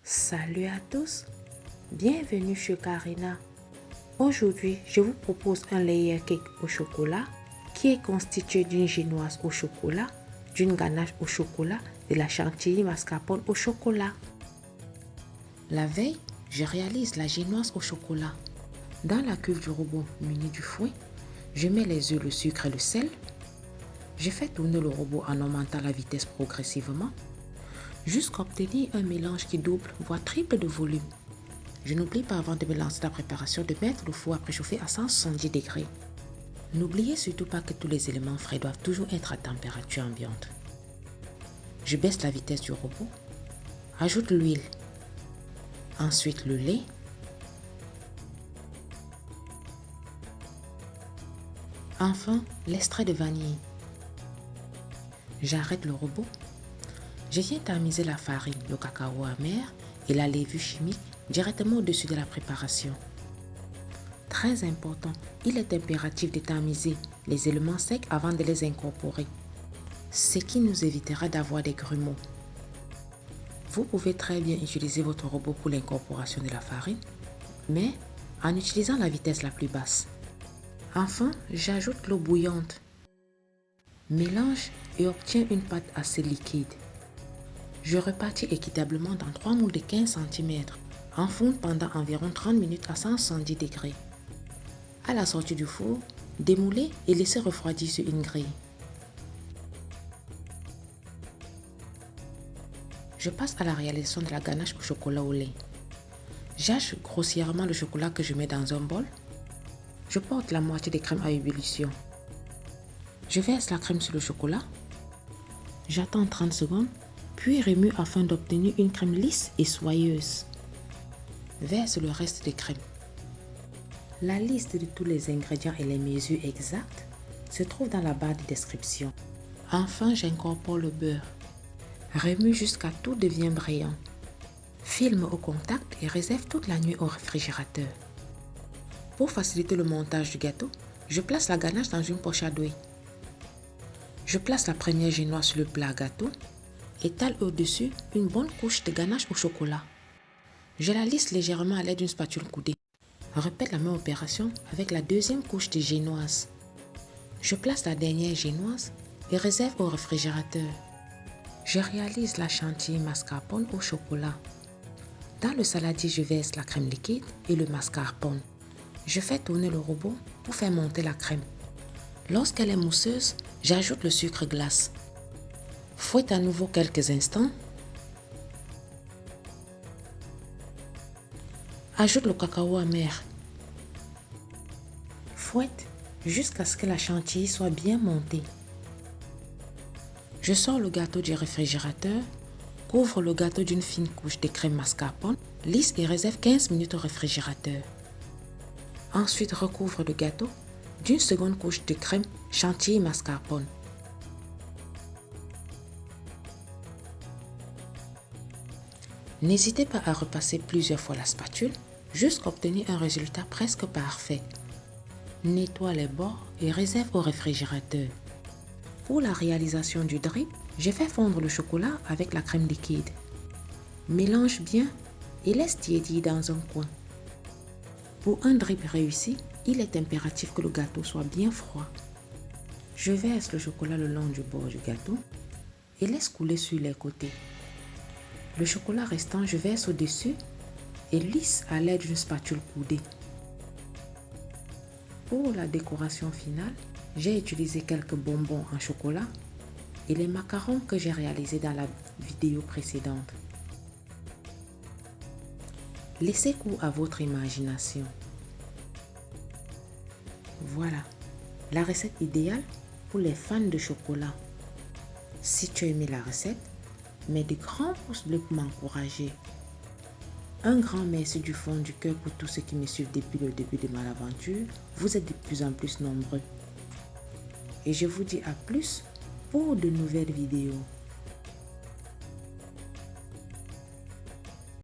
Salut à tous, bienvenue chez Karina. Aujourd'hui, je vous propose un layer cake au chocolat qui est constitué d'une génoise au chocolat, d'une ganache au chocolat, de la chantilly mascarpone au chocolat. La veille, je réalise la génoise au chocolat. Dans la cuve du robot muni du fouet, je mets les œufs, le sucre et le sel. Je fais tourner le robot en augmentant la vitesse progressivement jusqu'à obtenir un mélange qui double voire triple de volume. Je n'oublie pas avant de me lancer la préparation de mettre le four à préchauffer à 170 degrés. N'oubliez surtout pas que tous les éléments frais doivent toujours être à température ambiante. Je baisse la vitesse du robot, ajoute l'huile, ensuite le lait, enfin l'extrait de vanille. J'arrête le robot. Je viens tamiser la farine, le cacao amer et la levure chimique directement au-dessus de la préparation. Très important, il est impératif de tamiser les éléments secs avant de les incorporer, ce qui nous évitera d'avoir des grumeaux. Vous pouvez très bien utiliser votre robot pour l'incorporation de la farine, mais en utilisant la vitesse la plus basse. Enfin, j'ajoute l'eau bouillante. Mélange et obtiens une pâte assez liquide. Je repartis équitablement dans 3 moules de 15 cm. Enfourne pendant environ 30 minutes à 170 degrés. À la sortie du four, démoulez et laissez refroidir sur une grille. Je passe à la réalisation de la ganache au chocolat au lait. J'hache grossièrement le chocolat que je mets dans un bol. Je porte la moitié de crème à ébullition. Je verse la crème sur le chocolat. J'attends 30 secondes, puis remue afin d'obtenir une crème lisse et soyeuse. Verse le reste de crème. La liste de tous les ingrédients et les mesures exactes se trouve dans la barre de description. Enfin, j'incorpore le beurre. Remue jusqu'à tout devient brillant. Filme au contact et réserve toute la nuit au réfrigérateur. Pour faciliter le montage du gâteau, je place la ganache dans une poche à douille. Je place la première génoise sur le plat à gâteau, étale au-dessus une bonne couche de ganache au chocolat. Je la lisse légèrement à l'aide d'une spatule coudée. Répète la même opération avec la deuxième couche de génoise. Je place la dernière génoise et réserve au réfrigérateur. Je réalise la chantilly mascarpone au chocolat. Dans le saladier, je verse la crème liquide et le mascarpone. Je fais tourner le robot pour faire monter la crème. Lorsqu'elle est mousseuse, j'ajoute le sucre glace. Fouette à nouveau quelques instants. Ajoute le cacao amer. Fouette jusqu'à ce que la chantilly soit bien montée. Je sors le gâteau du réfrigérateur, couvre le gâteau d'une fine couche de crème mascarpone, lisse et réserve 15 minutes au réfrigérateur. Ensuite, recouvre le gâteau d'une seconde couche de crème chantilly mascarpone. N'hésitez pas à repasser plusieurs fois la spatule jusqu'à obtenir un résultat presque parfait. Nettoie les bords et réserve au réfrigérateur. Pour la réalisation du drip, je fais fondre le chocolat avec la crème liquide. Mélange bien et laisse tiédir dans un coin. Pour un drip réussi, il est impératif que le gâteau soit bien froid. Je verse le chocolat le long du bord du gâteau et laisse couler sur les côtés. Le chocolat restant, je verse au-dessus et lisse à l'aide d'une spatule coudée. Pour la décoration finale, j'ai utilisé quelques bonbons en chocolat et les macarons que j'ai réalisés dans la vidéo précédente. Laissez cours à votre imagination. Voilà, la recette idéale pour les fans de chocolat. Si tu as aimé la recette, mets de grands pouces bleus pour m'encourager. Un grand merci du fond du cœur pour tous ceux qui me suivent depuis le début de mon aventure. Vous êtes de plus en plus nombreux. Et je vous dis à plus pour de nouvelles vidéos.